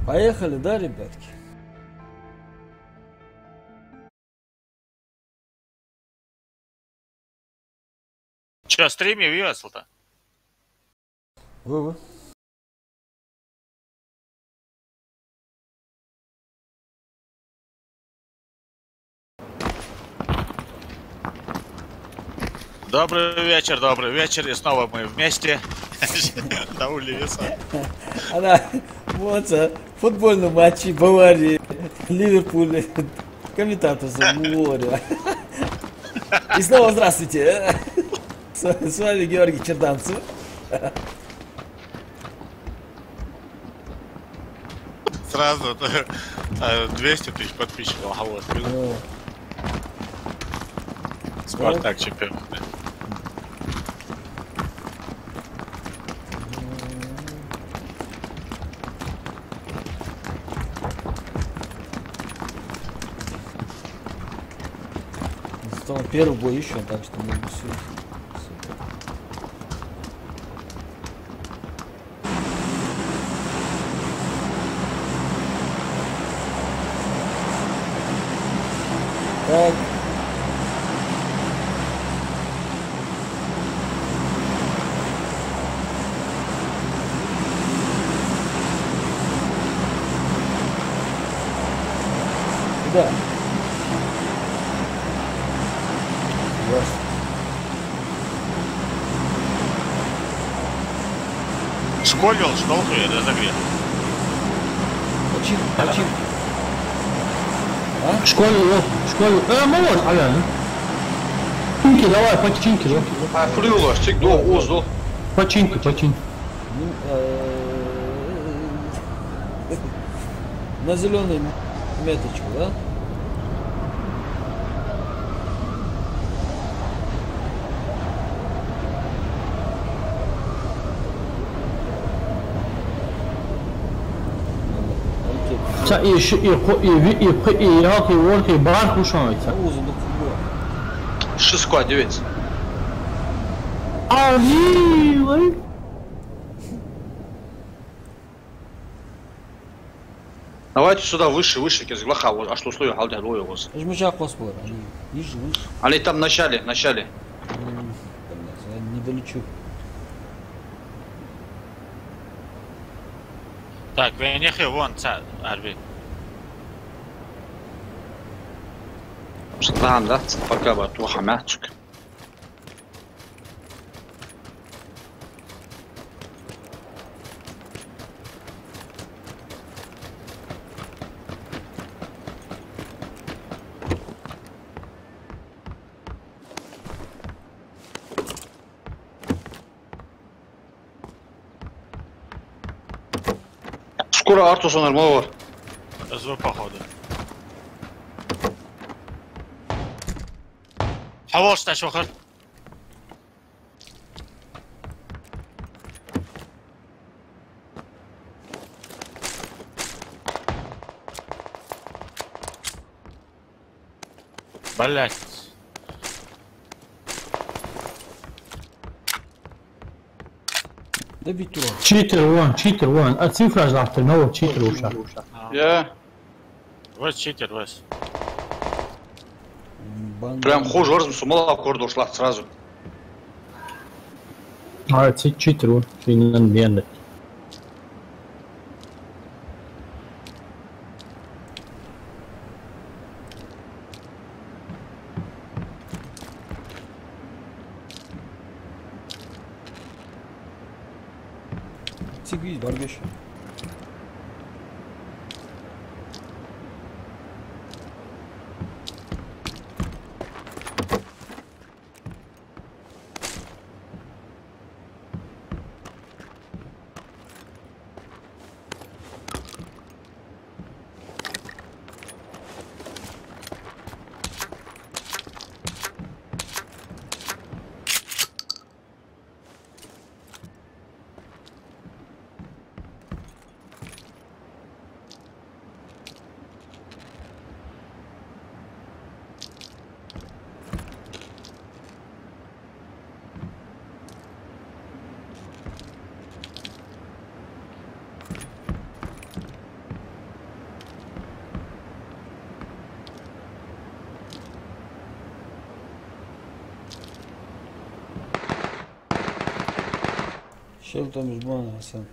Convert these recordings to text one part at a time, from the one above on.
Поехали, да, ребятки? Че, стримив Юэсл-то? Вы. Добрый вечер, и снова мы вместе на улице. Она вот футбольном матче Баварии, Ливерпуль, комментатор море. И снова здравствуйте. С вами Георгий Черданцев. Сразу 200 тысяч подписчиков. А вот. Спартак чемпион. Зато первый бой еще, так что мы все. Так. Куда? Школил, штолхует, разогрет. Почему? А? Школу. Мор, ага. Чинки, давай, починки. Флюгаш, чек до узду. Починки. На зеленую меточку, да? И як и ворки бар кушається. Шиско, дивіться. Ай. Давайте сюда выше, кез глаха, а что условия халдя лоя воз. Жмычак поспор, и живут. Они там в начале. Я не долечу. Так, венехи вон, Арби. Там, да? Пока бы плохо мячик. Скоро Артуса нормально. СВ походу. حواش تشوخر. بلعت. Да бить урон. Cheater one. А цифра завтра, но cheater уша. Я Вот читер, вот. прям хуже орзм сумала аккорд ушла сразу. А cheater one. Финан бенде. Сигвиз барбеш. شلته مش بان حسن.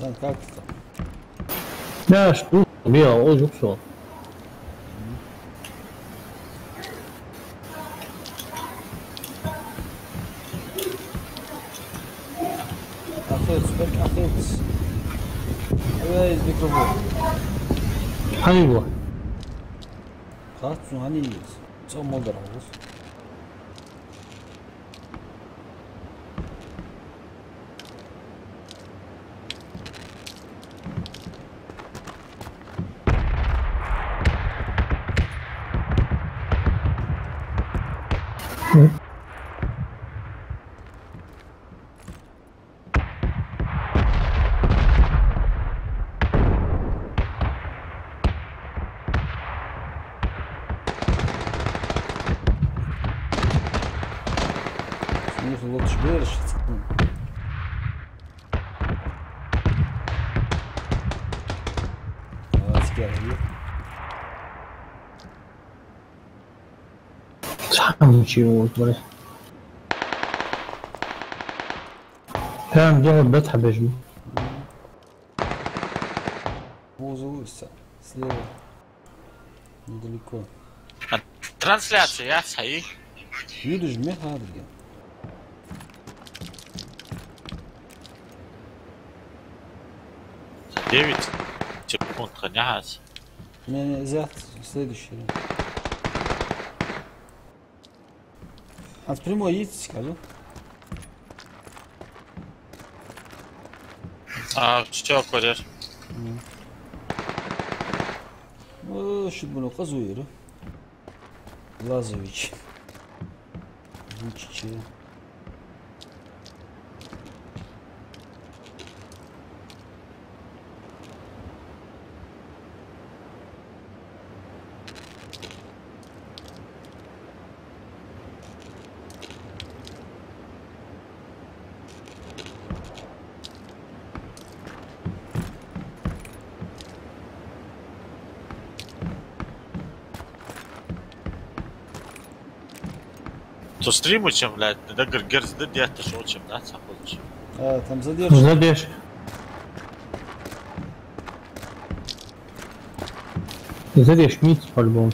Hasan как ты там? Я жду, я уже все. Ахет, спек ахет. Evet mikrofon. Hani bu? Kalksın hani çok modern olur. Снизу лучше выращится. Asker yok. Tam نشيل ولا كان جاي بتحب اجمل Пузо слева. Недалеко. Трансляция, я схожу. Видишь, мне хардген. Девять секунд, гоняется. Меня взят следующий ряд. А с прямой едете, скажу. А что, курьер? Şu bunu kazıyor. Lazovic. Vučić. То стриму чем, блядь, да герц да где-то шо чем, да, заходишь. А, там задержка. задержка. Задержка мить по-любому.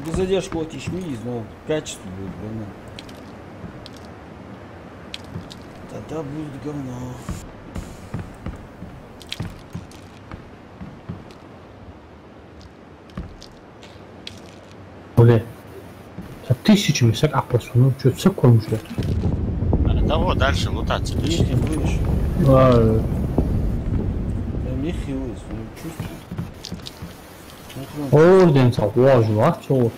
Без задержки вот ишми, но качество будет говно. Тогда будет говно. Бля. За тысячами всяк апосу, ну что, все кончилось. Да вот, дальше лутаться. Есть не будешь. Да. Прям нехилый, чувствую. Ну, Орден салважу, а что?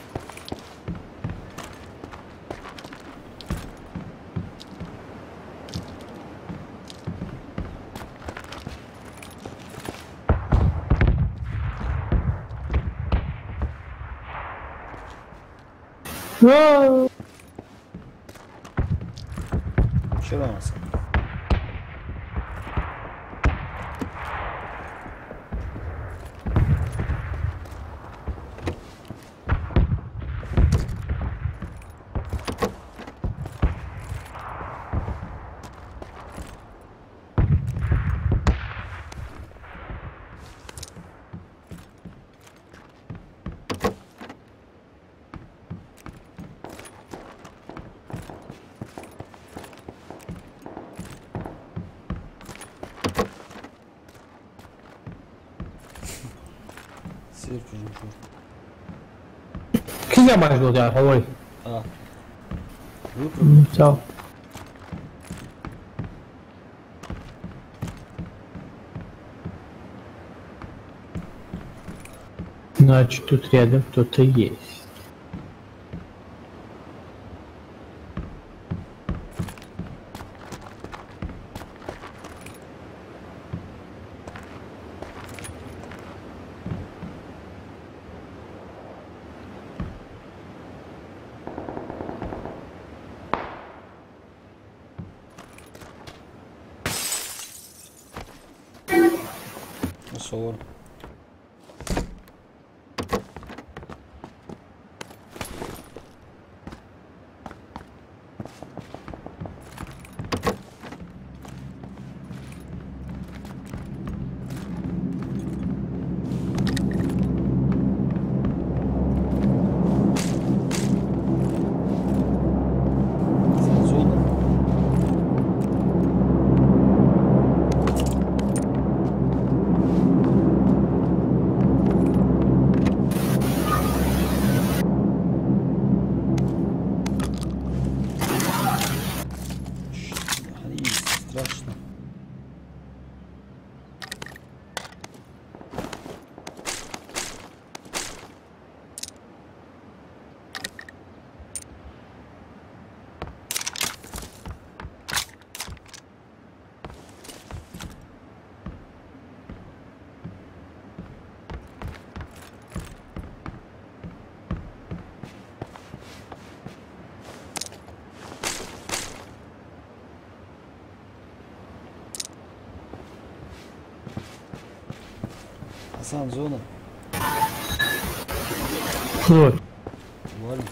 вчера нас. Quem mais do dia, Raul? Ah. Tchau. Значит, тут рядом кто-то есть. Сор. Страшно. Асан, зона. Вот. Валим.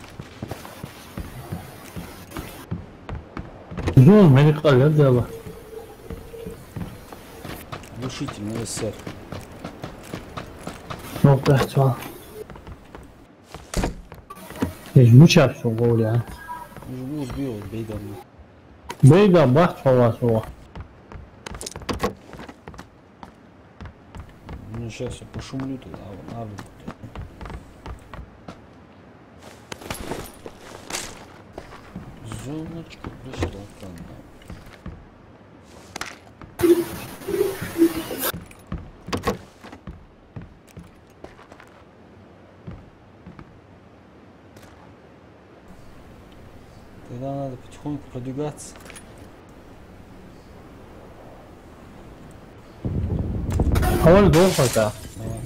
Зон медикалер дело. Глушитель на СССР. Ну, просто. Здесь муча все гуляет. Жгу сбил, бейдам. Бейда, бах, фаласова. Ну сейчас я пошумлю туда, надо. Зоночка пришла к нам. Тогда надо потихоньку продвигаться. А вот долго-то. Давай.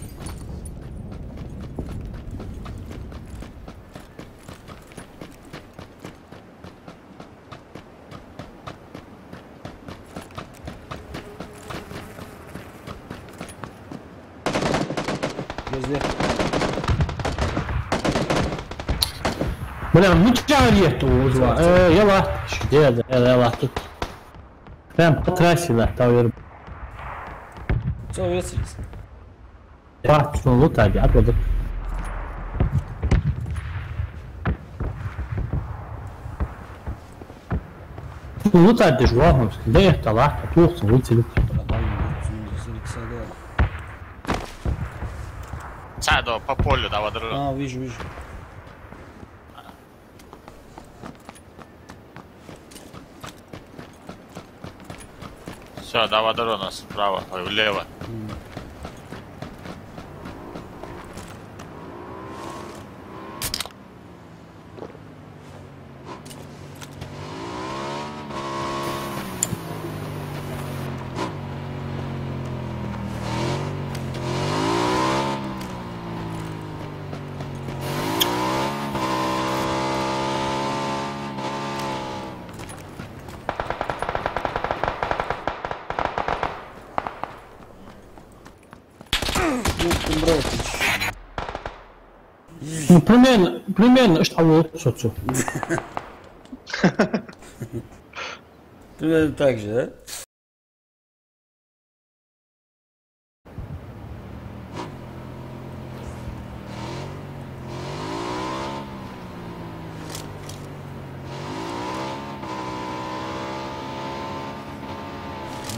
Везде. Бля, муча нету узла. Яла. Яла тут. Прям по трассе, да, тавер. Все, веселись. Bak şunu tabi atladık. Şunu tabi şu an da yatalar tuğsun ultilik. Сяду по полю, да, водород. А, вижу, вижу. Все, да, водород у нас вправо, ой, влево. Ну, примерно, что вот, что. Примерно так же, да?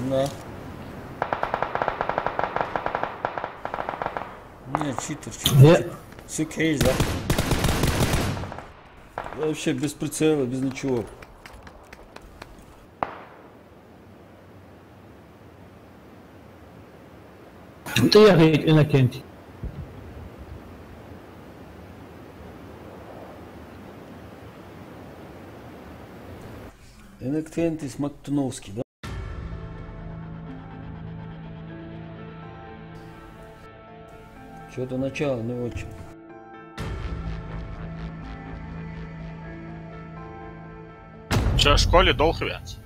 Да. Не, читер. Сукейдж, да? Вообще без прицела, без ничего. Ты я говорит Иннокентий. Иннокентий Мактуновский, да? Что-то начало не очень. Що, в школі довго в'яз?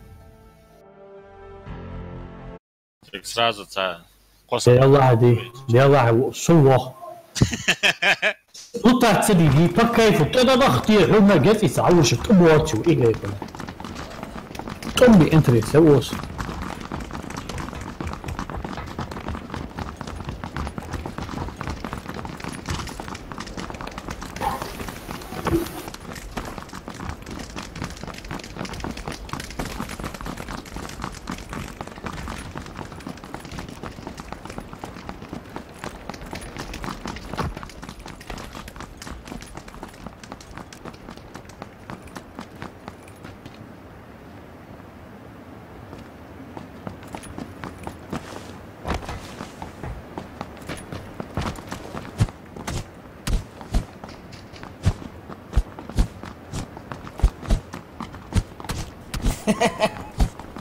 Так сразу це قصة يلا هدي يلا صوّغ وطلع تسدي دي فكيف كده ضغطي هما جت يسعوش تبواتش وايه جاي كده طبي انت سووس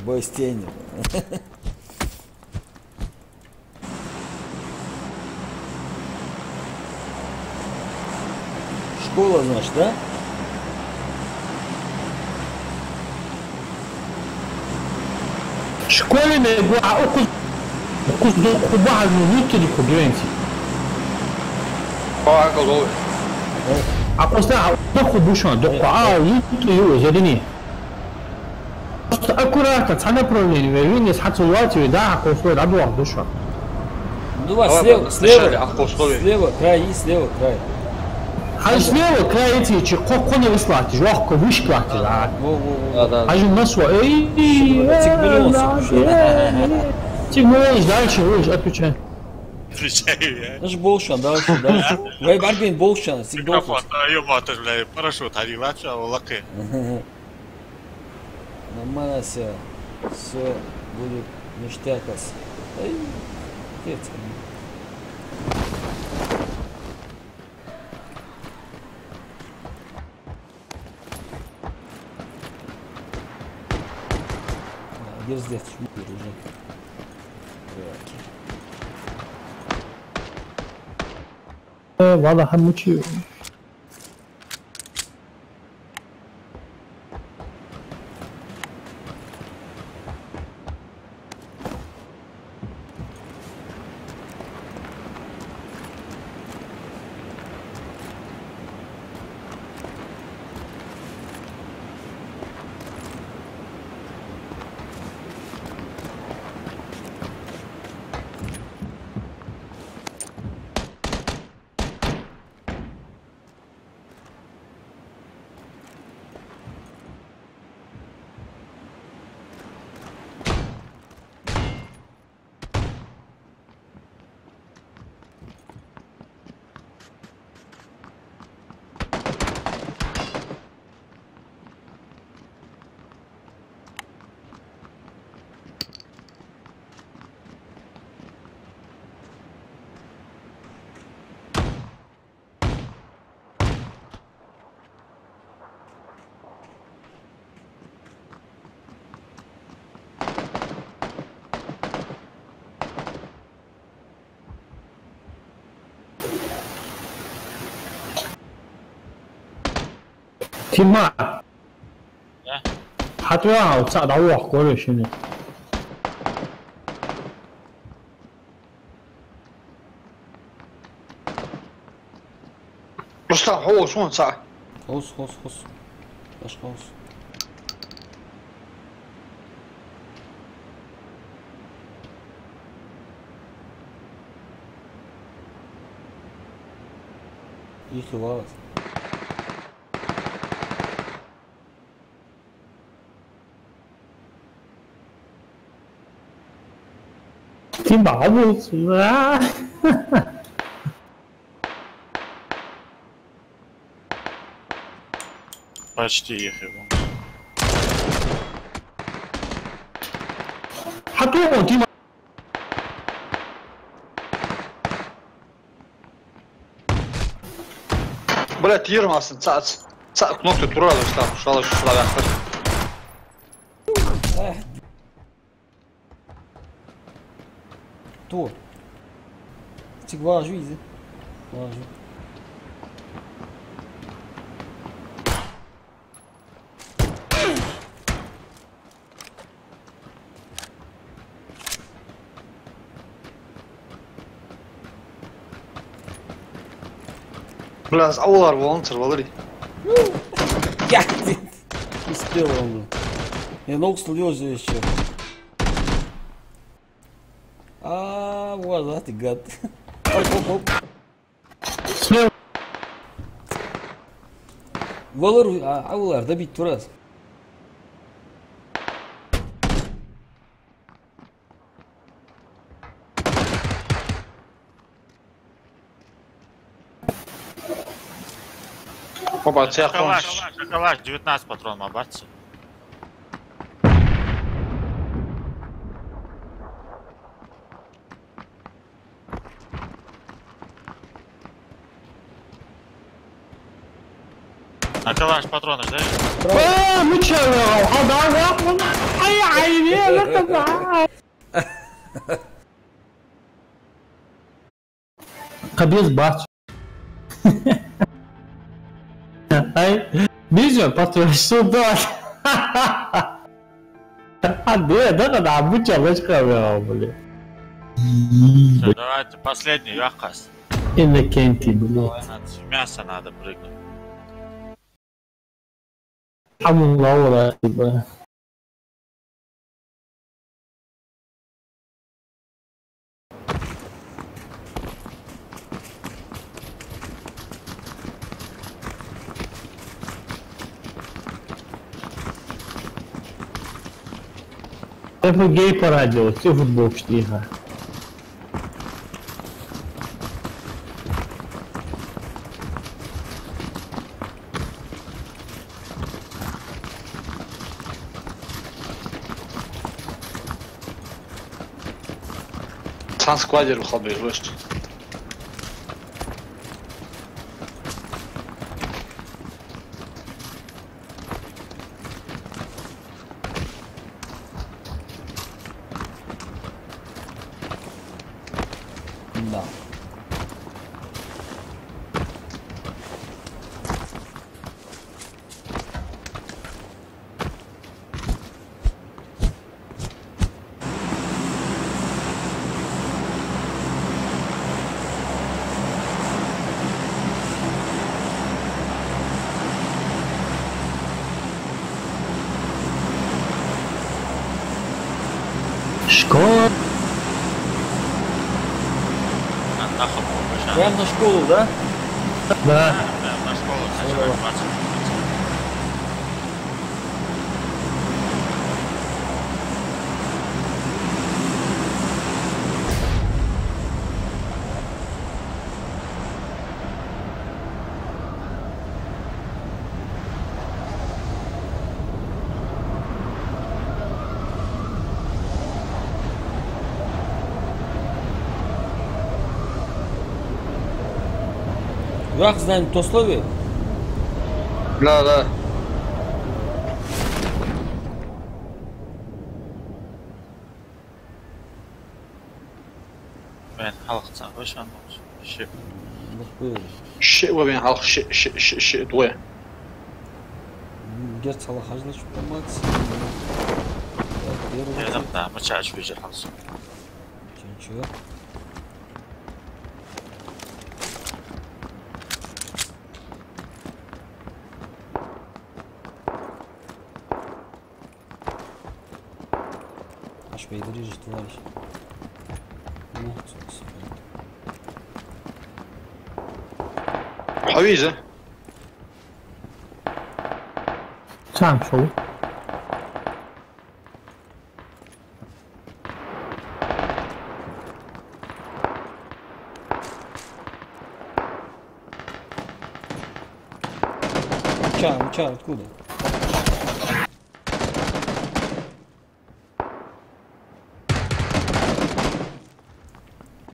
Бой с тенью. Школа, значит, да? школе гуа окус до кубага внутри кубенси اه قالوا а после доху бушон доху юту зедини аккуратно цана направление винис хацулати да косло да дуа душа Ну, вас Давай, слева, решали, а по условиям? слева край и слева край. هل слева край эти чи коне выслать жёстко вышклать да Во-во-во. да. а же насва эй тигмелон дальше вы отвечай Отвечаю я. Наш болшан, дальше, дальше. Вай барбин болшан, всегда. Микрофон, ёбаный, блядь, парашют, харилача, лаки. Нормально все будет ништякас. Эй, отец. Где здесь шмур уже? واضح مучи تيما حتوها وتصعد عوح كله شنو مصطفى هو شلون صح خص خص خص اشخاص их хватит. تيما عبوط Почти их его. حتوها تيما بلا تيرما صعد كنوكت ترى لو استاف ان شاء الله شو صار ياخذ Кто? Тигва жизнь. Важно. Бля, ауылар болған сырбалар. Как ты? Успел он. Я ногу слезы еще. Вот, да, ты гад. Оп. Слева. Ауыларда бүйтіп тұрасың. Опа, цех Шоколад, 19 патрон, бачите? На калаш патроны ждаешь? متشوق هذا اي عيني لك قبيز بات هاي بيجو باترول شو دار حد ده عم بتشوق كده بقول Всё, давайте последний яхас. إلا كنتي بلي Мясо надо прыгнуть. حمو الله ولا يبقى Это гей по радио, все футбол штига. Сан сквадер выходит, слышишь? Да. Школа. Нахуй побежал. Прям на школу, да? Да. На школу начинать 20. Как знаем то условие? Да. Ben halktan hoşlanmamış. Şey. Shit, we're being halk shit, where? Герц сала хажлаш помац. Dedim da maçı açmayacak halsın. Ничего. Аж поедрижешь, товарищ. Ну, собственно. حويجة سام شو؟ Чар, откуда?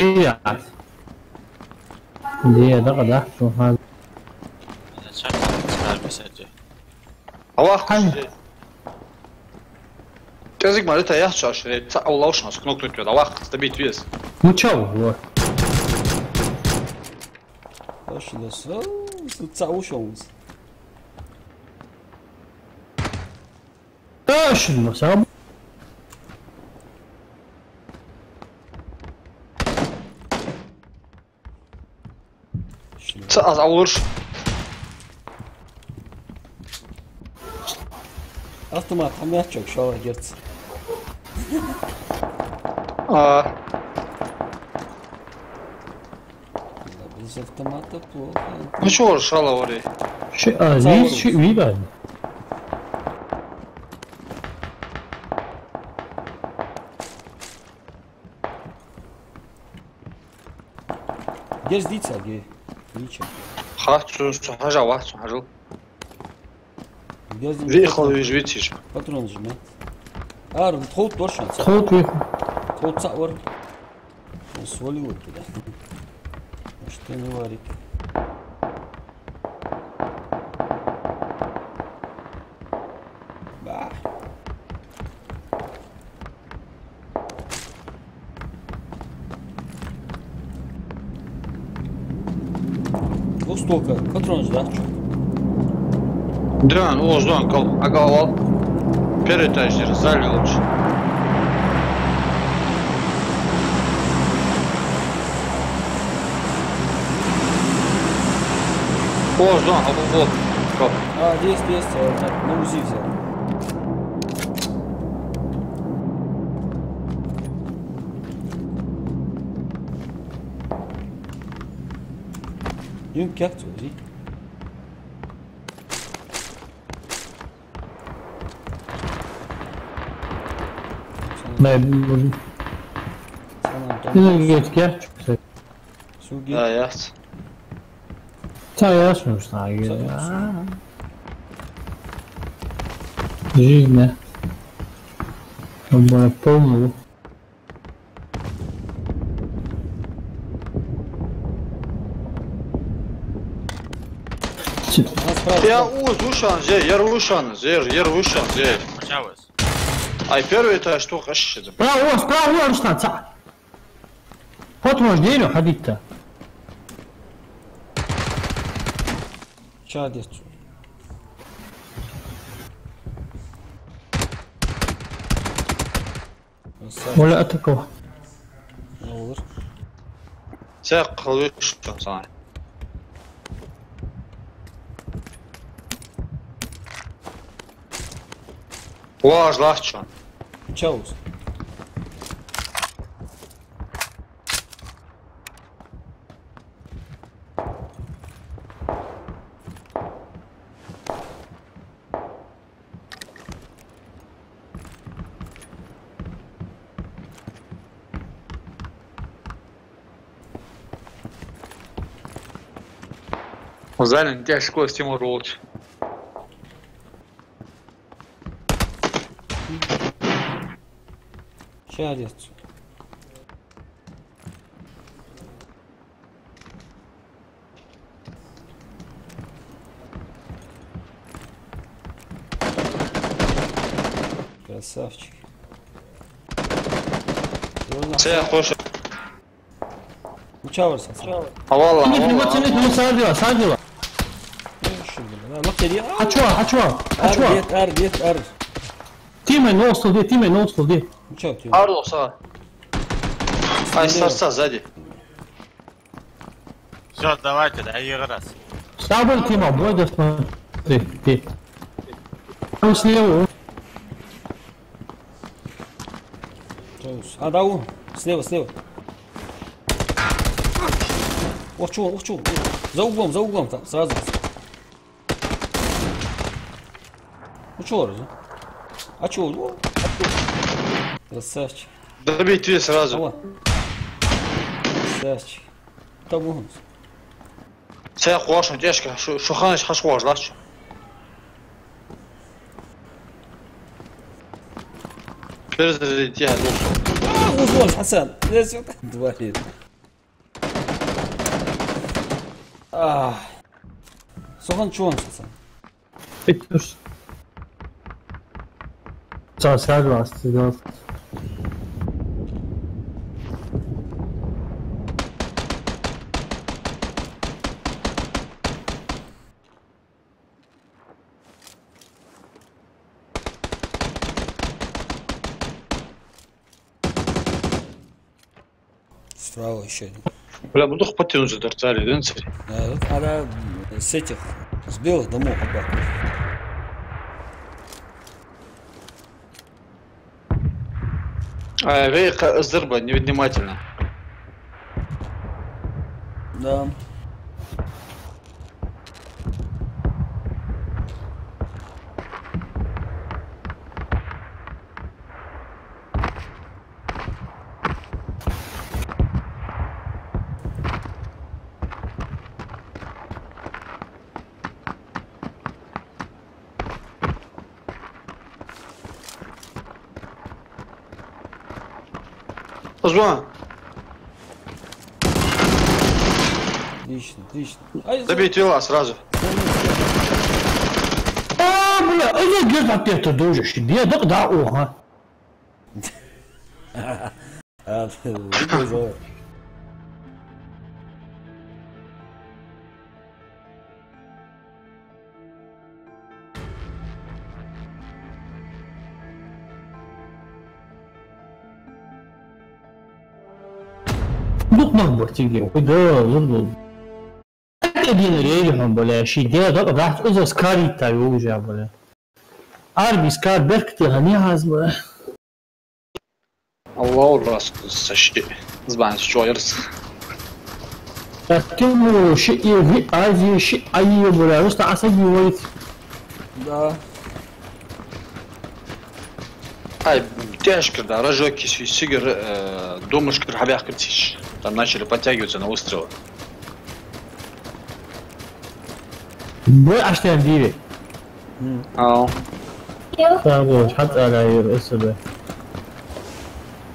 إيه دي ده شو هذا؟ Çıkar mesajı. Allah كازيك مالتها يحشى شريت تسقى والله وش ناس كنوك تبي الله تبيت فيس متشو هو Oxe, olha só. Tsaúchons. ايش المسام؟ تسقى Az alır. Автомат, а мячок, шала герц. Без автомата плохо. Ну чё, шала вари. Видали? Герц дица, ге. Ничего. Ха, хажа ва, хажал. Герц Выехал и жветишь. патрон жмет. Ар, тхот точно. Тхот выехал. Тхот савар. Свалил туда. Что не варит. Ба. Востока. Патрон же, да? Да, ну оздан кал, агалал. Первый этаж залил лучше. Оздан, вот. А, есть, на УЗИ взял. Юм как tu УЗИ? Ben Sana git gel. su Да, git. ясно. Sen yazmıyorsun abi. Жизнь, да. Он полный. Она справа. Я ушан, yer ушан, yer ушан, Почавес. Ай, первый этаж что хашида. Справа, Руслан, сам. Вот можешь дерево ходить-то. Çağ geç. Валя такого. Ne olur? Sen kılıyorsun sana. Uaz lahçan. Çavuz. Залин тяжко стимулировать. Çağ geç. Красавчик. Sen hoş. Uçağı varsa sen. Havalla, Нет, havalla. не садила. Bak geriye. Хачуа. Er. Тимей ностал, где? Uçağı atıyor. Арло сага. Ай, сарца сзади. Все, давайте, да, раз. Дабл Тима, бой да смотри. Ты. Там слева. Çavuz. Ha da o. Слева. Ох, чего. За углом там, сразу. Ну чё, разве? А чё? Красавчик. Добей тебе сразу. Ала. Красавчик. Табун. Sen kuvaşın teška. Şuhan iş haş kuvaş lahçan. Перезарядить тебя, ну. Узвон, Хасан. Здесь вот. Дворит. Сохан чуан, Хасан. Bekliyoruz. Ser bastı. Справа еще один. Бля, буду хватить уже торцали, да, царь? Она с этих, с белых домов обратно. Рейха Зерба невнимательно. Да. Позвон. Отлично, отлично. Ай, Добейте вела сразу. Бля, это где-то ты дружишь? Где? Да, ага. выглядел. Look number تيجي وده ضده أكيد ريجهم ولا شيء ده راح تقول سكاري تايوجا ولا عربي سكار بركتي غنيها زبالة الله راس الشيء زبان شويرز لكنه شيء عايز شيء أي ولا رست عصبي ويت Да. ай тяжко, да, рожок сигар думаешь, как хабях крутишь. Там начали подтягиваться на выстрелы. بوي عشان ديري تابوش حتى على يرقص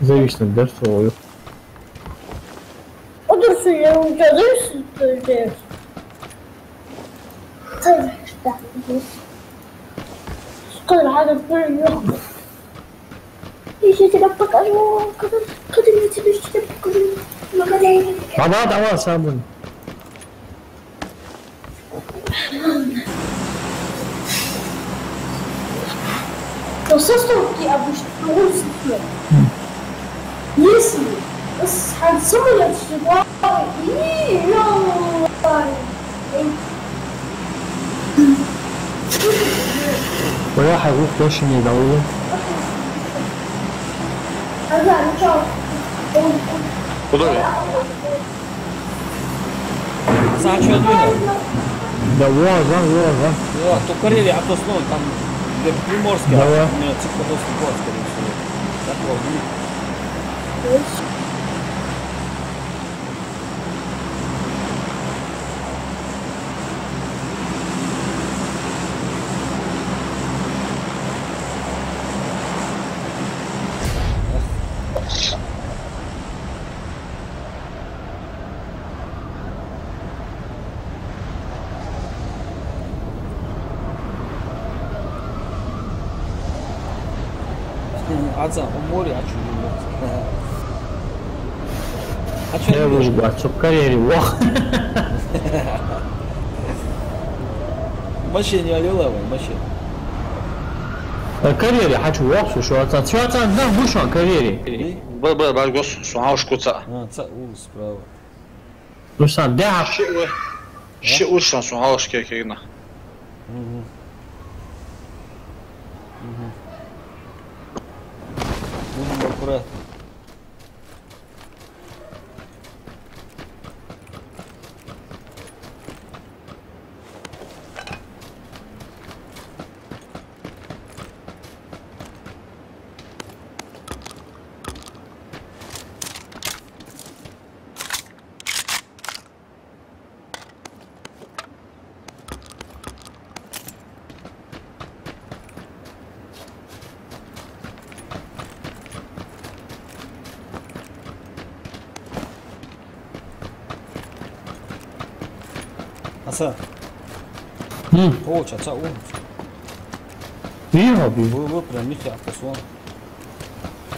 زي وش ندرس هو Odursun ya, ucadırsın böyle. Tabii işte. Kadar hadi böyle yok. İşte bak arıyor, kadın yetişmiş işte kadın. Magalaya. بابا دعوة سامون وصلت يا ابو شطور. يسمي بس هنسمي الشباب. وراح أروح وشن يدعوه هذا نشاط. Куда вы? Сам что двигал? دعوه ظن То Карелия, а то снова там где Приморский. Давай. У меня типа до Степа, скорее всего. Так вот, Аза, у моря, а что يا وجبة سكري وخ ماشي не алила, ماشي. كاريري حاجة وخ شو أتا ده مش عن كاريري بقى جوس سوهاوش كوتا. справа. مش عن ده شيء وش سوهاوش كينا. Будем аккуратно. Аса. О, чаца, о. فيها بي Вы прям нихер послон.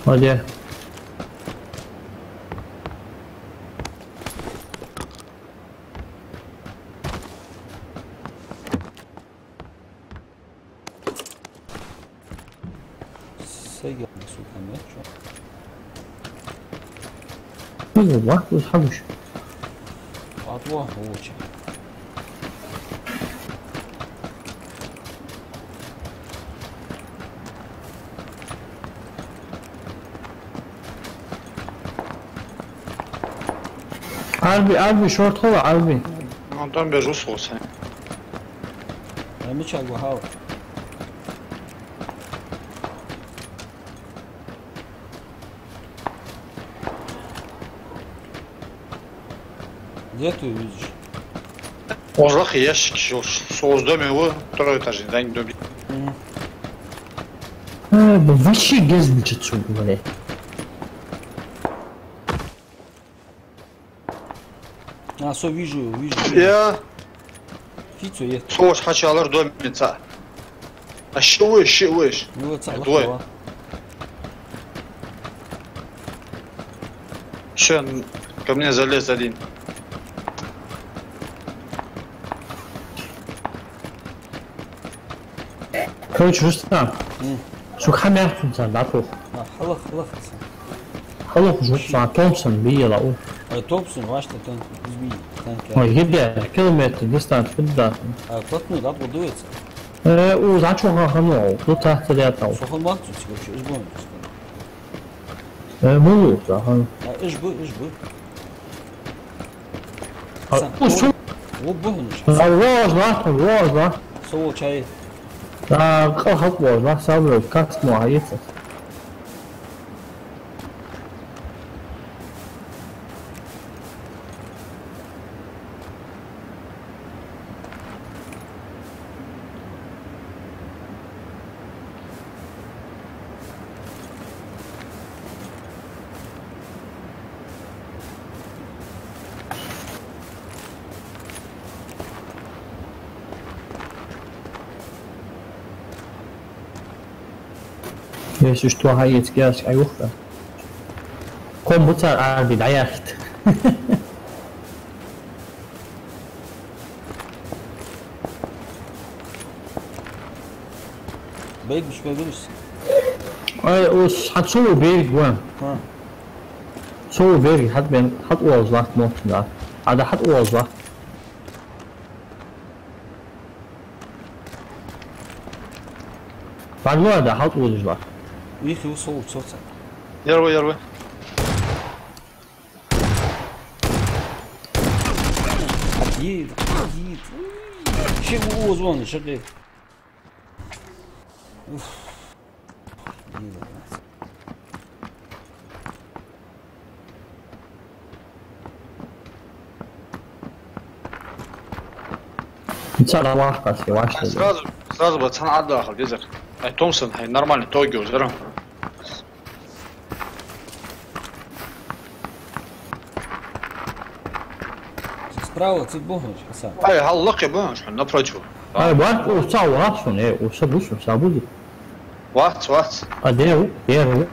ولا Сойдем, сука, нет, что? والله والحبش عطوه ووجه. عربي شورت هو عربي. Ondan bir Rus olsa. انا مش هقول Где ты видишь? Ozlaq ящик, соус доме его, второй этаж, да, не доме. Вообще гезничать все, блядь. А, все, вижу. Ya, Фицу есть. soğuz haçalar domется. А щевыш. Ну вот целых Двое. два. Еще ко мне залез один. Короче, Рустам, شو خمير خمسة بعطوه. حلق. خلق جوتنا تومسون بيا لقوه. توبسون واشتا كان زميل كان ويجيب كيلومتر ديستانس بالذات. плотную, да, будуется. وزعتشو خمو دو تحت رياضة. Сохол мактус, короче, ижбу. مو ده. ижбу. وشو؟ وبهنش. واز. سووا شاي. لا قهط واز سامر كاس معيط. Jezus, tu hij het juist ayuhta. Kom moet er aan die dayacht. بعيد مش بيدرس. وش حتسوي بيرك وين؟ سوي بيرك حت وظلات ممكن ده. هذا حت وظلات. بعد ما هذا حط وظلات. ويخي وصوت صوتك. يروي. عديد. شيء هو زوان شغال. اوف. Бицара лахта си вашта. Сразу пацан отдал, где-то. Ай, Томпсон, ай, нормальный Тогио, зером. Справа цит богнуть, Хасан. Ай, галлак я бомж, напротив. Ай, бат, уца васун, усабусун, сабуди. Вац. Адеу, еру.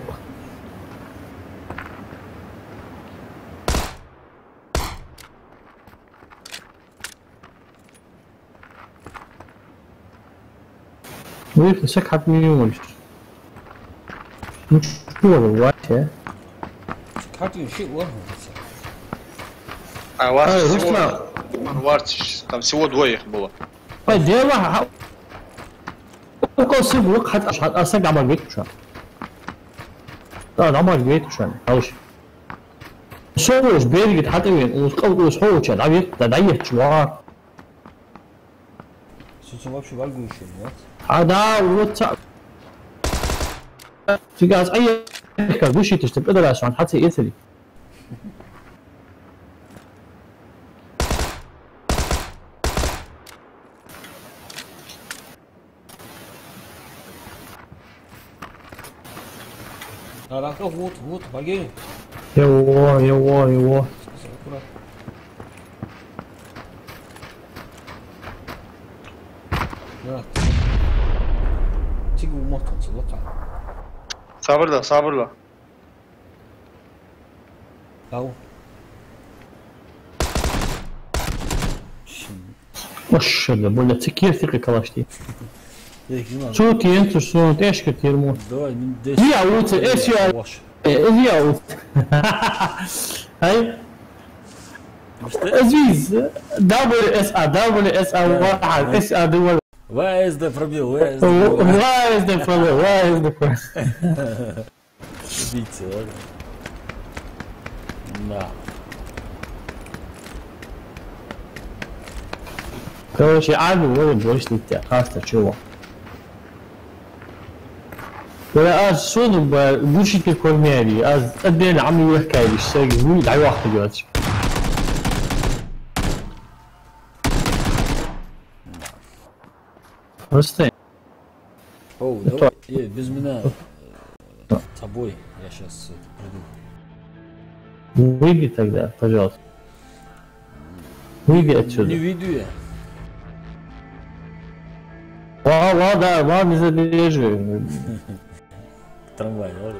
ويخ سكحت مليون. مش واحد. سكحت شيء وهم. Ай, Варцич, там всего двоих было. Ай, дело. قصي بوق حتى أسرع عمل بيت شو. لا عمل بيت شو. هاوش. سووش بيرجع حتى وين وسقوش حوش عبيت تدعيه شوار. Сейчас вообще вальгу еще, нет? هذا واتساب. في قاس أي كربوشي تشتب إذا لا شو حتى يثري. Рака, вот, баги. Его. Да. Тигу мотор, целока. Sabırla. Ау. Maşallah böyle tekir tekir kalaştı. Я их не надо. Çok iyi enteresan teşkil termo. Давай, ну 10. Ya ut esiyor. Ya ut. Hay. Азиз, WSA 1, SA 2. ВСД пробил, ВСД. Убийца, ладно? Да. Короче, Арби вводит больше нельзя. Хаста, чего? ولا از شنو بوشي كورنيري از ادين عمي يحكي لي الشيء هو يدعي واحد دلوقتي Просто Оу, давай, без меня с тобой, я сейчас приду. выйди тогда, пожалуйста. Выйди отсюда. Не виду я. Да, не задерживай. Трамвай, ладно?